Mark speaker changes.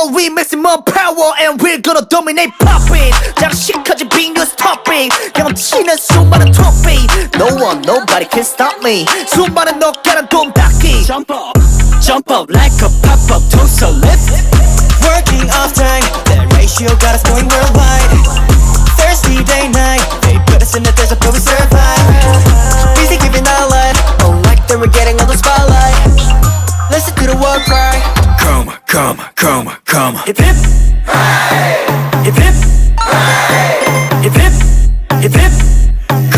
Speaker 1: world we maximum power and we're gonna dominate popping 장식하지 big news topic 경치는 수많은 topic No one nobody can stop me 수많은 넉가란 돔닦기
Speaker 2: Jump up like a pop-up toaster lift.
Speaker 3: Working off time, that ratio got us going worldwide. Thirsty day night, they put us in the desert but we survive. Busy giving our life, oh like they were getting all the spotlight. Listen to the war cry.
Speaker 2: Come, come, come, come.
Speaker 3: Hip hip.